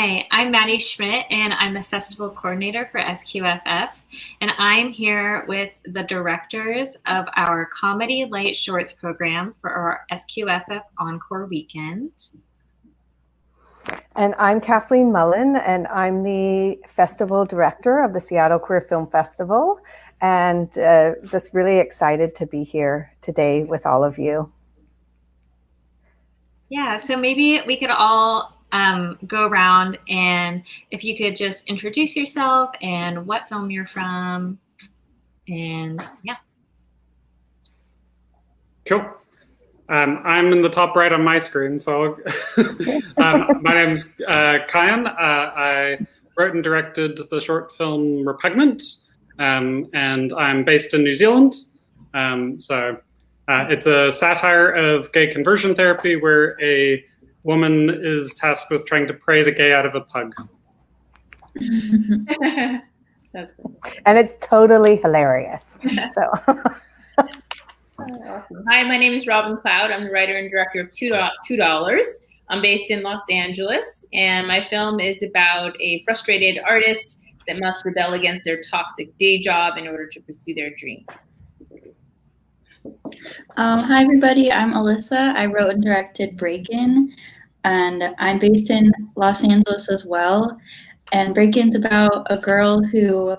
Hi, I'm Maddie Schmidt, and I'm the festival coordinator for SQFF. And I'm here with the directors of our Comedy Light Shorts program for our SQFF Encore Weekend. And I'm Kathleen Mullen, and I'm the festival director of the Seattle Queer Film Festival, and just really excited to be here today with all of you. Yeah, so maybe we could all go around, and if you could just introduce yourself and what film you're from, and yeah. Cool. I'm in the top right on my screen, so my name's Kyan. I wrote and directed the short film Repugnant, and I'm based in New Zealand. It's a satire of gay conversion therapy where a woman is tasked with trying to pray the gay out of a pug. And it's totally hilarious. So. Awesome. Hi, my name is Robin Cloud. I'm the writer and director of $2. I'm based in Los Angeles, and my film is about a frustrated artist that must rebel against their toxic day job in order to pursue their dream. Hi, everybody. I'm Alyssa. I wrote and directed Break-In, and I'm based in Los Angeles as well. And Break-In's about a girl who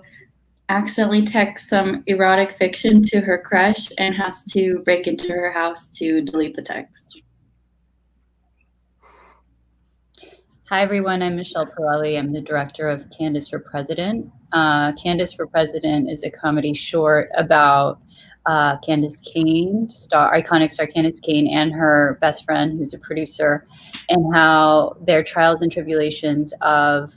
accidentally texts some erotic fiction to her crush and has to break into her house to delete the text. Hi, everyone. I'm Michelle Pirelli. I'm the director of Candace for President. Candace for President is a comedy short about Candace Kane, iconic star Candace Kane, and her best friend, who's a producer, and how their trials and tribulations of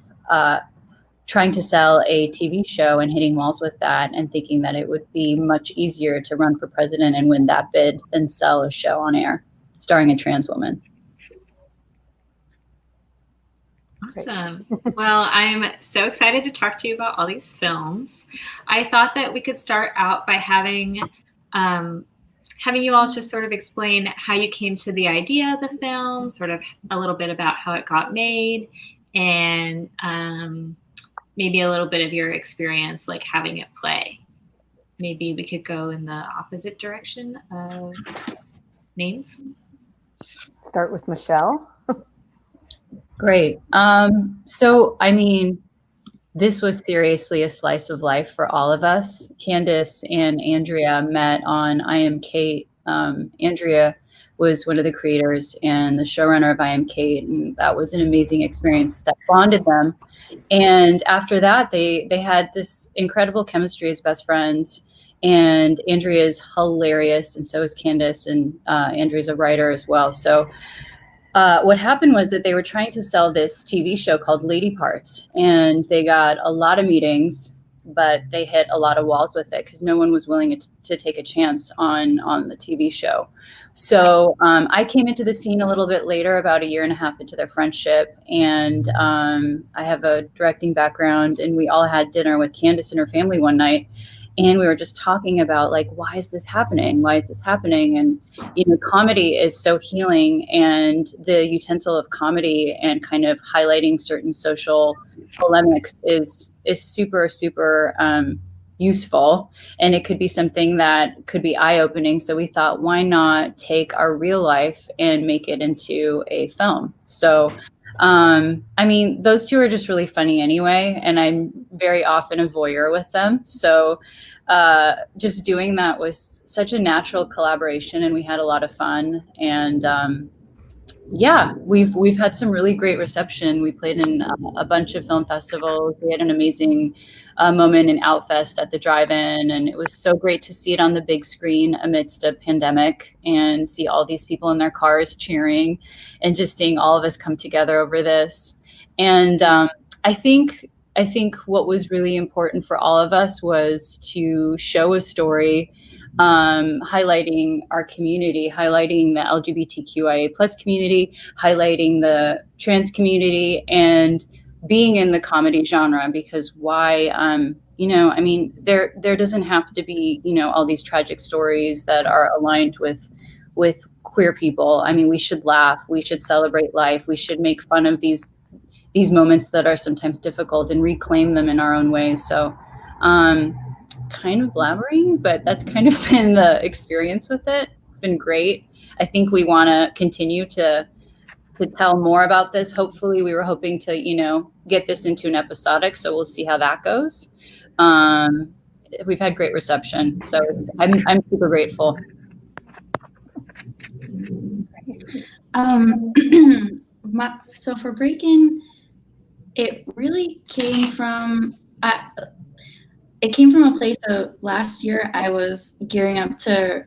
trying to sell a TV show and hitting walls with that, and thinking that it would be much easier to run for president and win that bid than sell a show on air starring a trans woman. Awesome. Well, I'm so excited to talk to you about all these films. I thought that we could start out by having you all just sort of explain how you came to the idea of the film, sort of a little bit about how it got made, and maybe a little bit of your experience like having it play. Maybe we could go in the opposite direction of names. Start with Michelle. Great. So, I mean, this was seriously a slice of life for all of us. Candace and Andrea met on I Am Kate. Andrea was one of the creators and the showrunner of I Am Kate, and that was an amazing experience that bonded them. And after that, they had this incredible chemistry as best friends. And Andrea is hilarious, and so is Candace, and Andrea's a writer as well. So what happened was that they were trying to sell this TV show called Lady Parts, and they got a lot of meetings, but they hit a lot of walls with it because no one was willing to take a chance on the TV show. So I came into the scene a little bit later, about a year and a half into their friendship, and I have a directing background, and we all had dinner with Candace and her family one night, and we were just talking about, like, why is this happening? Why is this happening? And, you know, comedy is so healing, and the utensil of comedy and kind of highlighting certain social polemics is super, super useful. And it could be something that could be eye-opening. So we thought, why not take our real life and make it into a film? So I mean, those two are just really funny anyway, and I'm very often a voyeur with them. So just doing that was such a natural collaboration, and we had a lot of fun. And yeah, we've had some really great reception. We played in a bunch of film festivals. We had an amazing moment in Outfest at the drive-in, and it was so great to see it on the big screen amidst a pandemic and see all these people in their cars cheering and just seeing all of us come together over this. And I think what was really important for all of us was to show a story highlighting our community, highlighting the LGBTQIA plus community, highlighting the trans community, and being in the comedy genre. Because why, you know, I mean, there doesn't have to be, you know, all these tragic stories that are aligned with queer people. I mean, we should laugh, we should celebrate life, we should make fun of these these moments that are sometimes difficult and reclaim them in our own ways. So kind of blabbering, but that's kind of been the experience with it. It's been great. I think we want to continue to tell more about this. Hopefully, we were hoping to, get this into an episodic, so we'll see how that goes. We've had great reception, so I'm super grateful. So for Break-In, it really came from a place of last year. I was gearing up to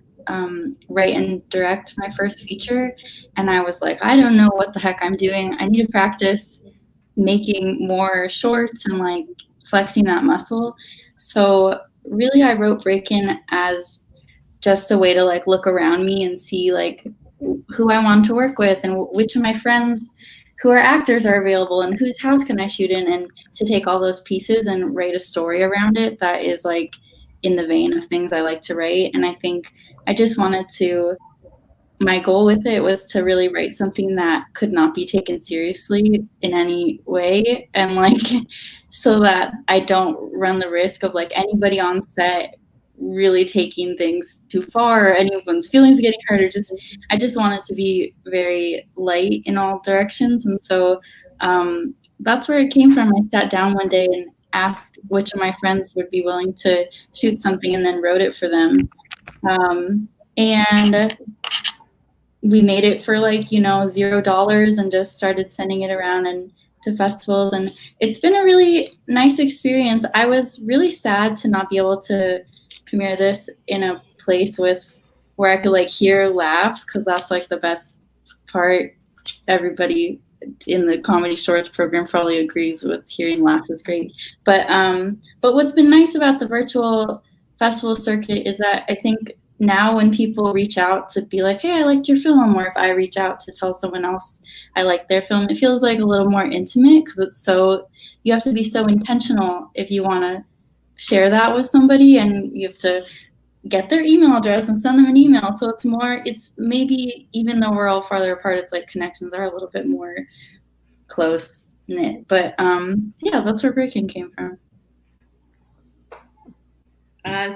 write and direct my first feature, and I was like, I don't know what the heck I'm doing. I need to practice making more shorts and like flexing that muscle. So really, I wrote Break-In as just a way to like look around me and see like who I want to work with and which of my friends who are actors are available and whose house can I shoot in, and to take all those pieces and write a story around it that is like in the vein of things I like to write. And I think I just wanted to, my goal with it was to really write something that could not be taken seriously in any way, and like so that I don't run the risk of like anybody on set really taking things too far, or anyone's feelings getting hurt, or I just want it to be very light in all directions. And so that's where it came from. I sat down one day and asked which of my friends would be willing to shoot something, and then wrote it for them. And we made it for like, $0 and just started sending it around and to festivals. And it's been a really nice experience. I was really sad to not be able to premiere this in a place where I could like hear laughs, because that's like the best part. Everybody in the comedy shorts program probably agrees with hearing laughs is great. But what's been nice about the virtual festival circuit is that I think now when people reach out to be like, hey, I liked your film, or if I reach out to tell someone else I like their film, it feels like a little more intimate, because you have to be so intentional if you want to share that with somebody, and you have to get their email address and send them an email. So it's maybe, even though we're all farther apart, it's like connections are a little bit more close knit. But yeah, that's where Break-In came from.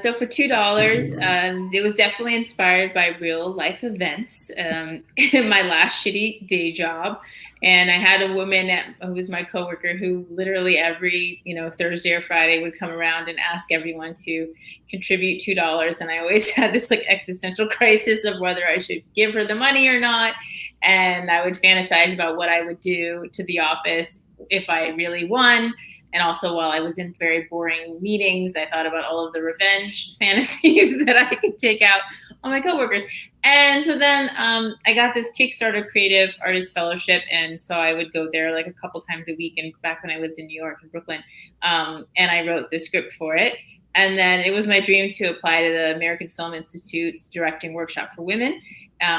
So for $2, it was definitely inspired by real life events. My last shitty day job, and I had a woman who was my coworker who literally every Thursday or Friday would come around and ask everyone to contribute $2, and I always had this like existential crisis of whether I should give her the money or not. And I would fantasize about what I would do to the office if I really won. And also, while I was in very boring meetings, I thought about all of the revenge fantasies that I could take out on my coworkers. And so then I got this Kickstarter Creative Artist Fellowship. And so I would go there like a couple times a week, and back when I lived in New York and Brooklyn. And I wrote the script for it. And then it was my dream to apply to the American Film Institute's directing workshop for women.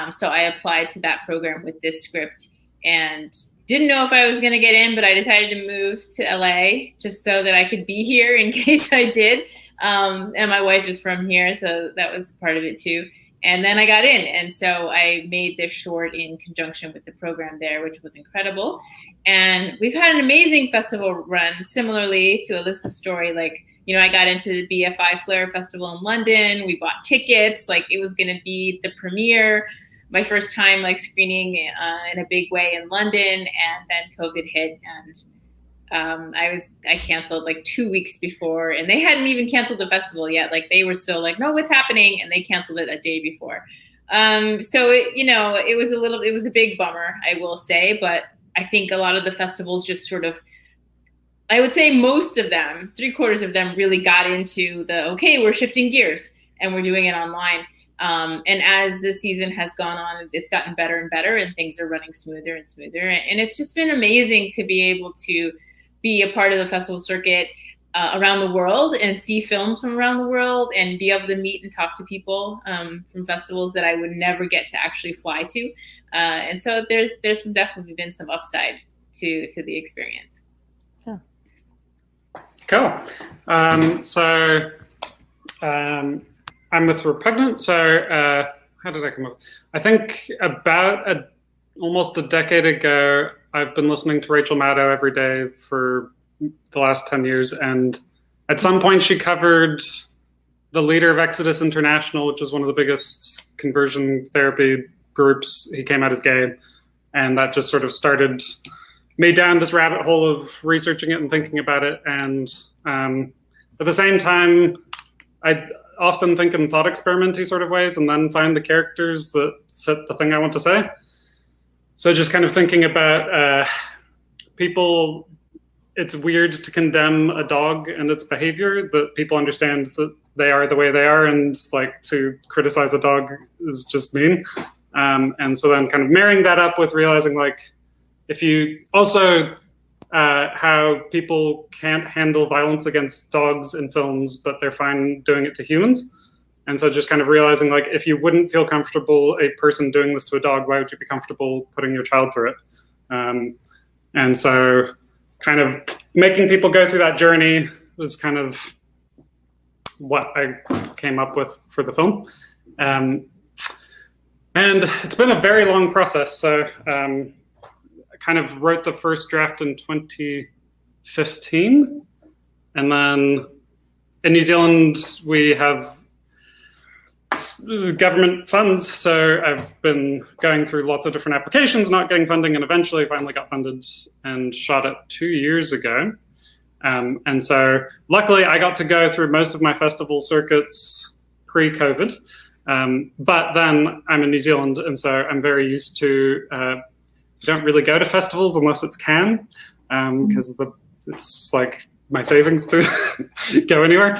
So I applied to that program with this script, and didn't know if I was going to get in, but I decided to move to LA just so that I could be here in case I did. And my wife is from here, so that was part of it too. And then I got in. And so I made this short in conjunction with the program there, which was incredible. And we've had an amazing festival run, similarly to Alyssa's story. Like, I got into the BFI Flair Festival in London. We bought tickets, like it was going to be the premiere. My first time like screening in a big way in London, and then COVID hit, and I canceled like 2 weeks before, and they hadn't even canceled the festival yet. Like they were still like, no, what's happening? And they canceled it a day before. So it was a big bummer, I will say, but I think a lot of the festivals just sort of, I would say most of them, 3/4 of them really got into okay, we're shifting gears and we're doing it online. And as the season has gone on, it's gotten better and better, and things are running smoother and smoother. And it's just been amazing to be able to be a part of the festival circuit around the world and see films from around the world, and be able to meet and talk to people from festivals that I would never get to actually fly to. And so there's definitely been some upside to the experience. Yeah. Cool. I'm with Repugnant. So how did I come up? I think about almost a decade ago, I've been listening to Rachel Maddow every day for the last 10 years. And at some point she covered the leader of Exodus International, which is one of the biggest conversion therapy groups. He came out as gay. And that just sort of started me down this rabbit hole of researching it and thinking about it. And at the same time, I often think in thought experimenty sort of ways and then find the characters that fit the thing I want to say. So just kind of thinking about people, it's weird to condemn a dog and its behavior, that people understand that they are the way they are, and like to criticize a dog is just mean. And so then kind of marrying that up with realizing like, if you also how people can't handle violence against dogs in films, but they're fine doing it to humans. And so just kind of realizing like, if you wouldn't feel comfortable a person doing this to a dog, why would you be comfortable putting your child through it? And so kind of making people go through that journey was kind of what I came up with for the film. And it's been a very long process. So I kind of wrote the first draft in 2015. And then in New Zealand, we have government funds. So I've been going through lots of different applications, not getting funding, and eventually finally got funded and shot it 2 years ago. And so luckily I got to go through most of my festival circuits pre-COVID. But then I'm in New Zealand, and so I'm very used to don't really go to festivals unless it's Cannes, because it's like my savings to go anywhere.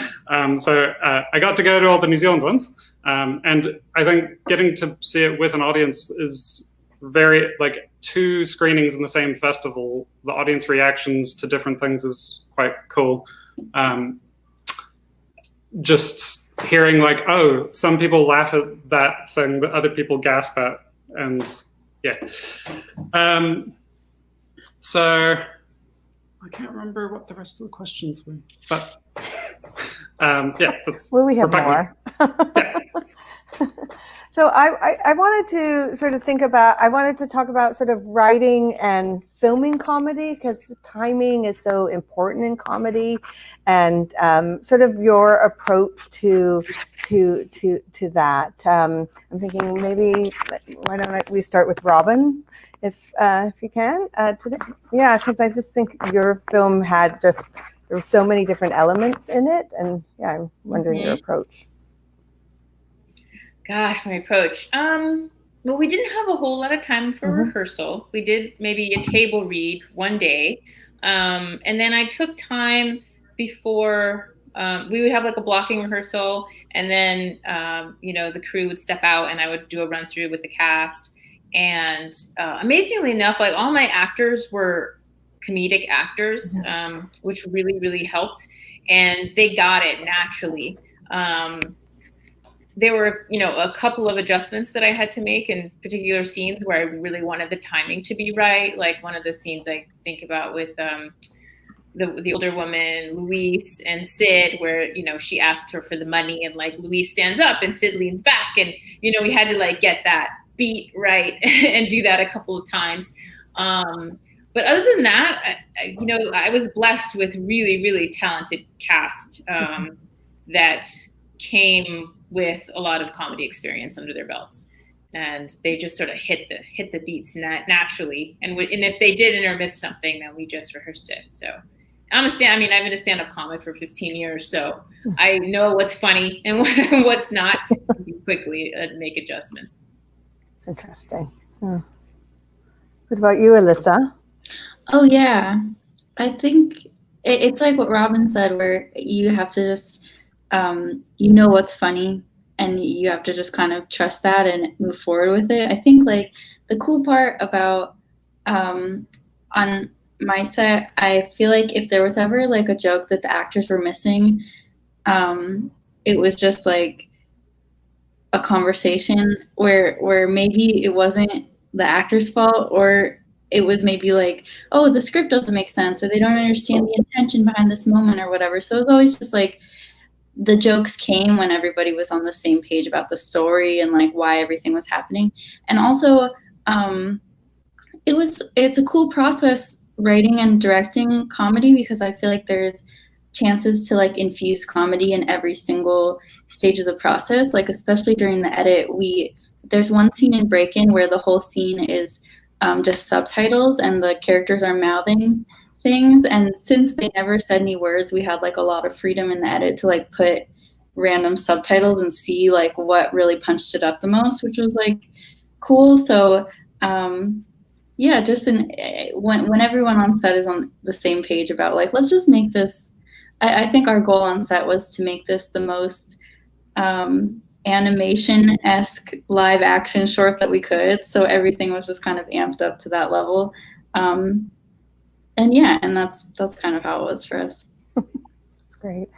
So I got to go to all the New Zealand ones. And I think getting to see it with an audience is very, like 2 screenings in the same festival, the audience reactions to different things is quite cool. Just hearing like, oh, some people laugh at that thing that other people gasp at. And yeah. So I can't remember what the rest of the questions were, but yeah, that's. Well, we have more. Yeah. So I wanted to sort of I wanted to talk about sort of writing and filming comedy, because timing is so important in comedy, and sort of your approach to that. I'm thinking maybe why don't we start with Robin, if you can today? Yeah, because I just think your film had there were so many different elements in it, and yeah, I'm wondering your approach. Gosh, my approach. Well, we didn't have a whole lot of time for rehearsal. We did maybe a table read one day. And then I took time before we would have like a blocking rehearsal, and then, the crew would step out and I would do a run through with the cast. And amazingly enough, like all my actors were comedic actors, which really, really helped. And they got it naturally. There were, a couple of adjustments that I had to make in particular scenes where I really wanted the timing to be right. Like one of the scenes I think about with the older woman, Louise, and Sid, where, she asked her for the money and like Louise stands up and Sid leans back. And, we had to like get that beat right and do that a couple of times. But other than that, I was blessed with really, really talented cast that came with a lot of comedy experience under their belts, and they just sort of hit the beats naturally. And if they didn't or missed something, then we just rehearsed it. So I've been a stand-up comic for 15 years, so I know what's funny and what's not. Quickly make adjustments. It's interesting. What about you, Alyssa? Oh yeah, I think it's like what Robin said, where you have to just what's funny, and you have to just kind of trust that and move forward with it. I think like the cool part about on my set, I feel like if there was ever like a joke that the actors were missing, it was just like a conversation where maybe it wasn't the actor's fault, or it was maybe like, oh, the script doesn't make sense, or they don't understand the intention behind this moment or whatever. So it's always just like the jokes came when everybody was on the same page about the story and like why everything was happening. And also It's a cool process writing and directing comedy, because I feel like there's chances to like infuse comedy in every single stage of the process. Like especially during the edit, there's one scene in Break-In where the whole scene is just subtitles and the characters are mouthing things. And since they never said any words, we had like a lot of freedom in the edit to like put random subtitles and see like what really punched it up the most, which was like cool. So yeah, just when everyone on set is on the same page about like, let's just make this. I think our goal on set was to make this the most animation-esque live action short that we could. So everything was just kind of amped up to that level. And yeah, and that's kind of how it was for us. That's great.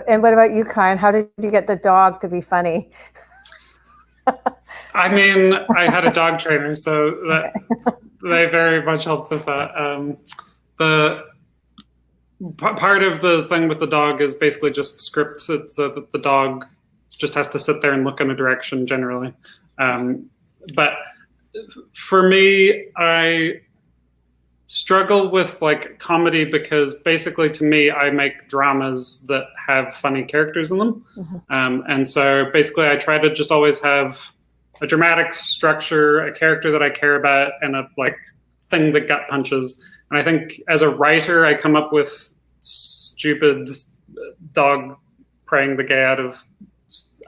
And what about you, Kyan? How did you get the dog to be funny? I mean, I had a dog trainer, so that they very much helped with that. The part of the thing with the dog is basically just scripts it so that the dog just has to sit there and look in a direction generally. But for me, I struggle with like comedy because basically to me, I make dramas that have funny characters in them. And so basically I try to just always have a dramatic structure, a character that I care about, and a like thing that gut punches. And I think as a writer, I come up with stupid dog praying the gay out of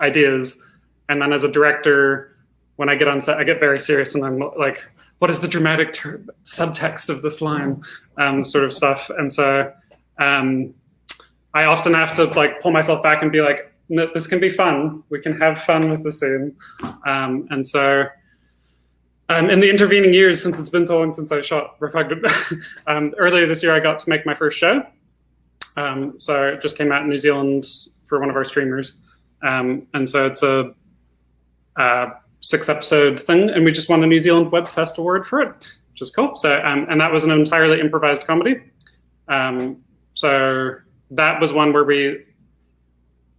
ideas. And then as a director, when I get on set, I get very serious and I'm like, what is the dramatic subtext of this line, sort of stuff. And so I often have to like pull myself back and be like, no, this can be fun. We can have fun with the scene. And so in the intervening years, since it's been so long since I shot Repugnant, earlier this year, I got to make my first show. So it just came out in New Zealand for one of our streamers. And so it's a 6-episode thing, and we just won a New Zealand Web Fest award for it, which is cool. So, and that was an entirely improvised comedy. So that was one where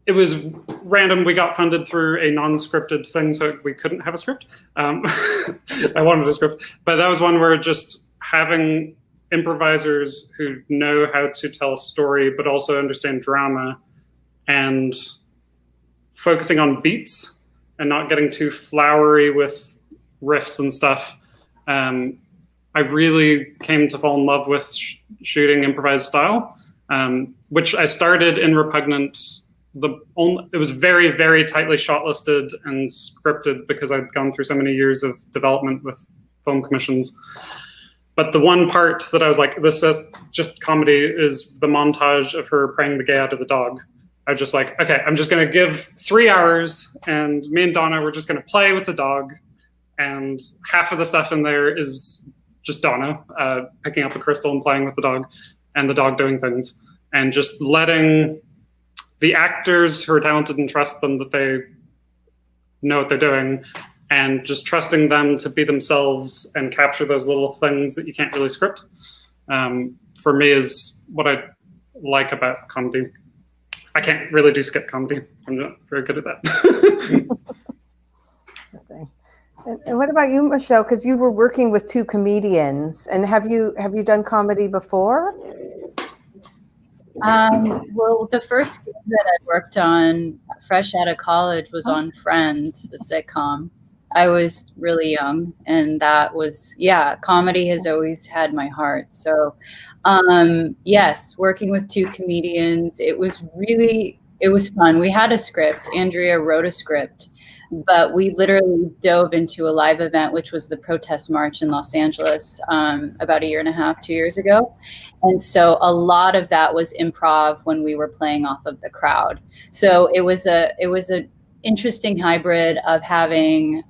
it was random. We got funded through a non-scripted thing, so we couldn't have a script. I wanted a script, but that was one where just having improvisers who know how to tell a story, but also understand drama, and focusing on beats and not getting too flowery with riffs and stuff. I really came to fall in love with shooting improvised style, which I started in Repugnant. It was very, very tightly shot-listed and scripted because I'd gone through so many years of development with film commissions. But the one part that I was like, this is just comedy, is the montage of her praying the gay out of the dog. I was just like, okay, I'm just going to give 3 hours, and me and Donna, we're just going to play with the dog. And half of the stuff in there is just Donna picking up a crystal and playing with the dog, and the dog doing things. And just letting the actors who are talented and trust them that they know what they're doing, and just trusting them to be themselves and capture those little things that you can't really script, for me is what I like about comedy. I can't really do skit comedy. I'm not very good at that. Okay. And what about you, Michelle? Because you were working with 2 comedians, and have you done comedy before? Well, the first game that I worked on fresh out of college was on Friends, the sitcom. I was really young, and that was, comedy has always had my heart. So yes, working with 2 comedians, it was fun. We had a script. Andrea wrote a script, but we literally dove into a live event, which was the protest march in Los Angeles about 1.5 years, 2 years ago. And so a lot of that was improv when we were playing off of the crowd. So it was a interesting hybrid of having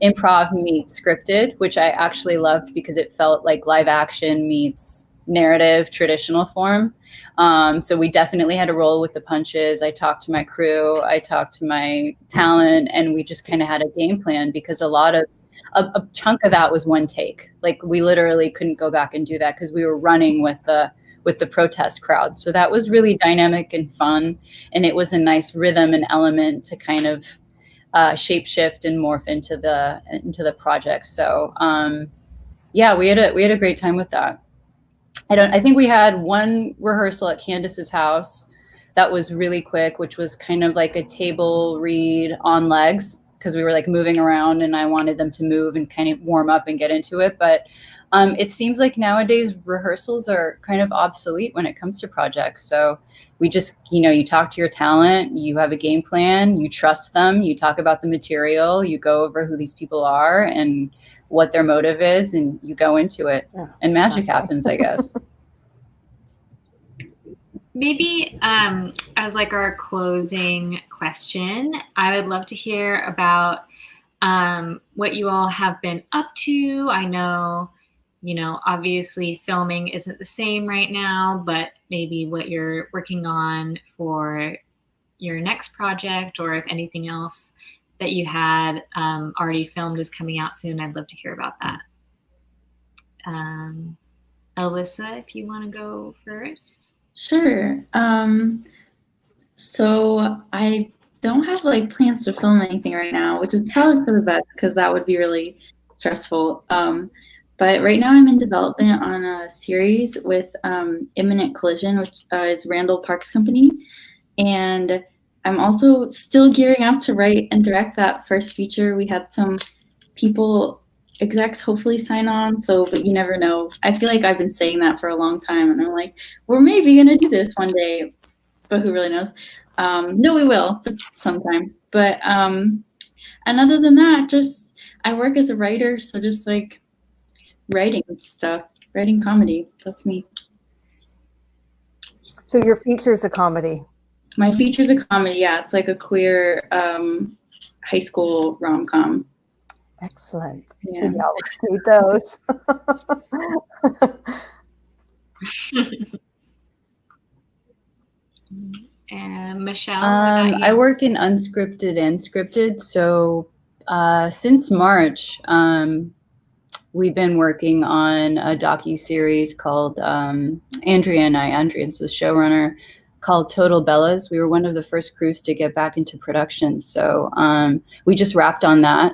improv meets scripted, which I actually loved because it felt like live action meets narrative traditional form. So we definitely had to roll with the punches. I talked to my crew, I talked to my talent, and we just kind of had a game plan, because a chunk of that was one take. Like we literally couldn't go back and do that because we were running with the protest crowd. So that was really dynamic and fun. And it was a nice rhythm and element to kind of shapeshift and morph into the project. So yeah, we had a great time with that. I think we had one rehearsal at Candace's house that was really quick, which was kind of like a table read on legs, because we were like moving around and I wanted them to move and kind of warm up and get into it. But it seems like nowadays rehearsals are kind of obsolete when it comes to projects. So we just, you talk to your talent, you have a game plan, you trust them, you talk about the material, you go over who these people are and what their motive is, and you go into it, and magic happens, I guess. Maybe as like our closing question, I would love to hear about what you all have been up to. I know, obviously filming isn't the same right now, but maybe what you're working on for your next project, or if anything else that you had already filmed is coming out soon. I'd love to hear about that. Alyssa, if you want to go first. Sure. So I don't have like plans to film anything right now, which is probably for the best because that would be really stressful. But right now I'm in development on a series with Imminent Collision, which is Randall Park's company. And I'm also still gearing up to write and direct that first feature. We had some execs hopefully sign on, but you never know. I feel like I've been saying that for a long time, and I'm like, we're maybe gonna do this one day, but who really knows? No, we will, but sometime. But and other than that, just I work as a writer, so just like writing stuff, writing comedy. That's me. So your feature is a comedy? My feature's a comedy, yeah. It's like a queer high school rom-com. Excellent. Yeah. We always need those. And Michelle, I work in unscripted and scripted. So since March, we've been working on a docu-series called Andrea and I. Andrea's the showrunner, called Total Bellas. We were one of the first crews to get back into production. So we just wrapped on that.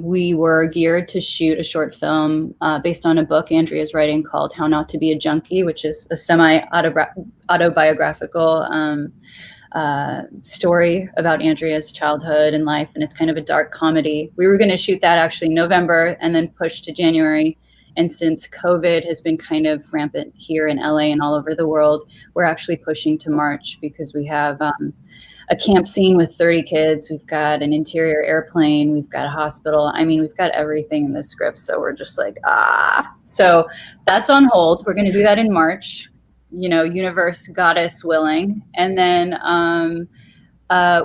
We were geared to shoot a short film based on a book Andrea's writing called How Not to Be a Junkie, which is a semi-autobiographical story about Andrea's childhood and life. And it's kind of a dark comedy. We were going to shoot that actually in November and then pushed to January. And since COVID has been kind of rampant here in LA and all over the world, we're actually pushing to March because we have a camp scene with 30 kids. We've got an interior airplane. We've got a hospital. I mean, we've got everything in the script. So we're just like, So that's on hold. We're going to do that in March, universe goddess willing. And then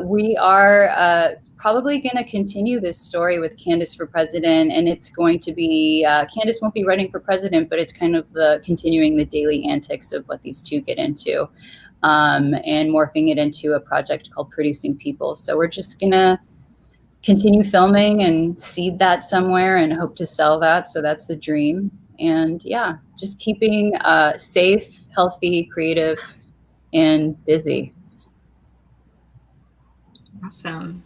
we are probably going to continue this story with Candace for president. And it's going to be, Candace won't be running for president, but it's kind of continuing the daily antics of what these two get into. And morphing it into a project called Producing People. So we're just gonna continue filming and seed that somewhere and hope to sell that. So that's the dream. And yeah, just keeping safe, healthy, creative, and busy. Awesome.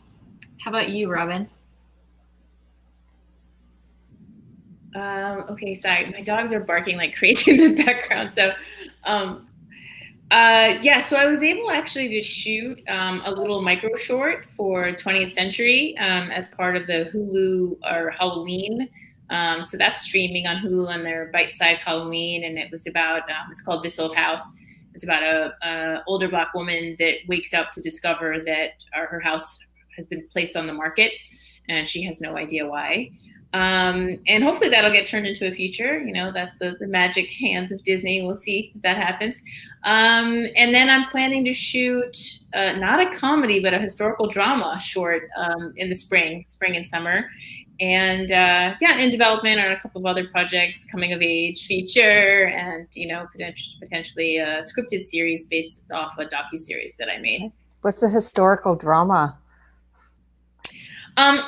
How about you, Robin? Okay, sorry. My dogs are barking like crazy in the background. So so I was able actually to shoot a little micro short for 20th Century as part of the Hulu or Halloween. So that's streaming on Hulu on their bite-sized Halloween, and it was about it's called This Old House. It's about a older Black woman that wakes up to discover that her house has been placed on the market, and she has no idea why. And hopefully that'll get turned into a feature. That's the magic hands of Disney. We'll see if that happens. And then I'm planning to shoot not a comedy, but a historical drama short in the spring and summer. And in development on a couple of other projects, coming of age feature, and potentially a scripted series based off a docuseries that I made. What's a historical drama?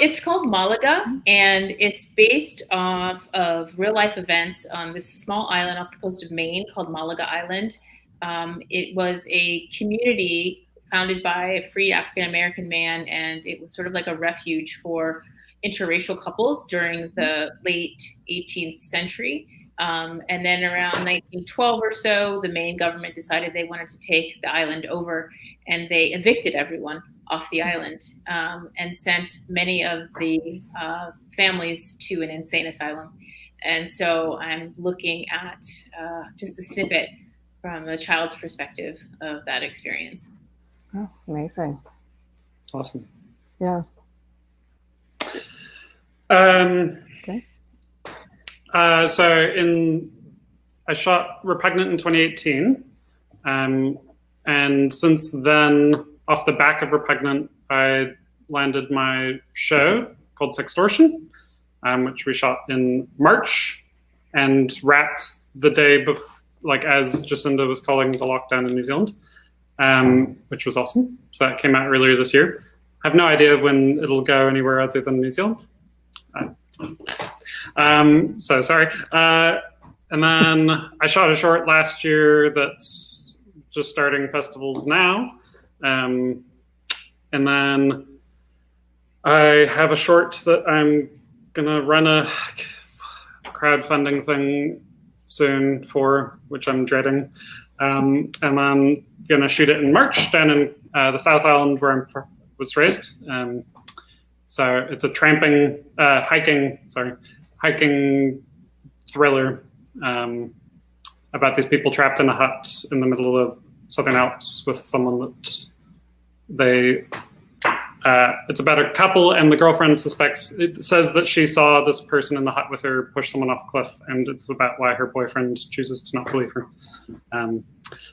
It's called Malaga, and it's based off of real life events on this small island off the coast of Maine called Malaga Island. It was a community founded by a free African-American man, and it was sort of like a refuge for interracial couples during the late 18th century. And then around 1912 or so, the Maine government decided they wanted to take the island over, and they evicted everyone off the island and sent many of the families to an insane asylum. And so I'm looking at just a snippet from a child's perspective of that experience. Oh, amazing. Awesome. Yeah. Okay. So I shot Repugnant in 2018. And since then, off the back of Repugnant, I landed my show called Sextortion, which we shot in March and wrapped the day before, like as Jacinda was calling the lockdown in New Zealand, which was awesome. So that came out earlier this year. I have no idea when it'll go anywhere other than New Zealand. So sorry. And then I shot a short last year that's just starting festivals now. And then I have a short that I'm gonna run a crowdfunding thing soon for, which I'm dreading. And I'm gonna shoot it in March down in the South Island where I was raised. So it's a hiking thriller about these people trapped in a hut in the middle of the Southern Alps with someone that it's about a couple, and the girlfriend says that she saw this person in the hut with her push someone off a cliff, and it's about why her boyfriend chooses to not believe her.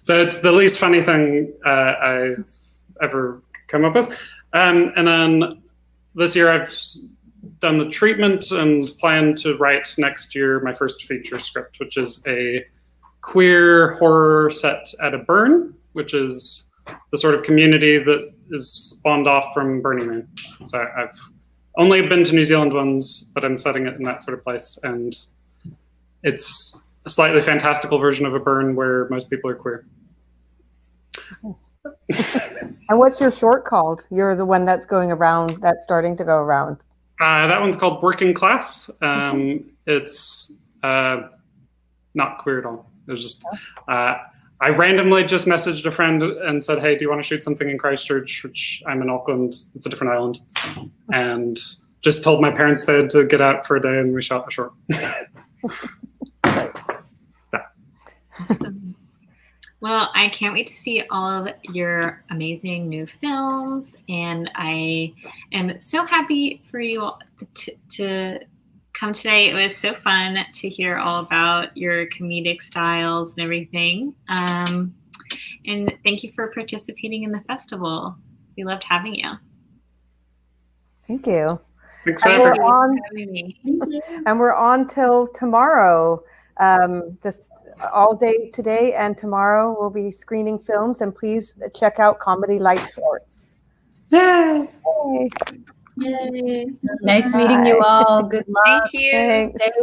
So it's the least funny thing I've ever come up with. And then this year I've done the treatment and plan to write next year my first feature script, which is a queer horror set at a burn, which is the sort of community that is spawned off from Burning Man. So I've only been to New Zealand once, but I'm setting it in that sort of place. And it's a slightly fantastical version of a burn where most people are queer. And what's your short called? You're the one that's going around, that's starting to go around. That one's called Working Class. It's not queer at all. It was just, I randomly just messaged a friend and said, hey, do you want to shoot something in Christchurch, which I'm in Auckland, it's a different island. And just told my parents they had to get out for a day, and we shot a short. Well, I can't wait to see all of your amazing new films, and I am so happy for you all to come today. It was so fun to hear all about your comedic styles and everything. And thank you for participating in the festival. We loved having you. Thank you. Thanks for having me. And we're on till tomorrow. Just all day today and tomorrow we'll be screening films, and please check out Comedy Light Shorts. Yay! Yay. Yay. Nice meeting you all. Good luck. Thank you. Thanks.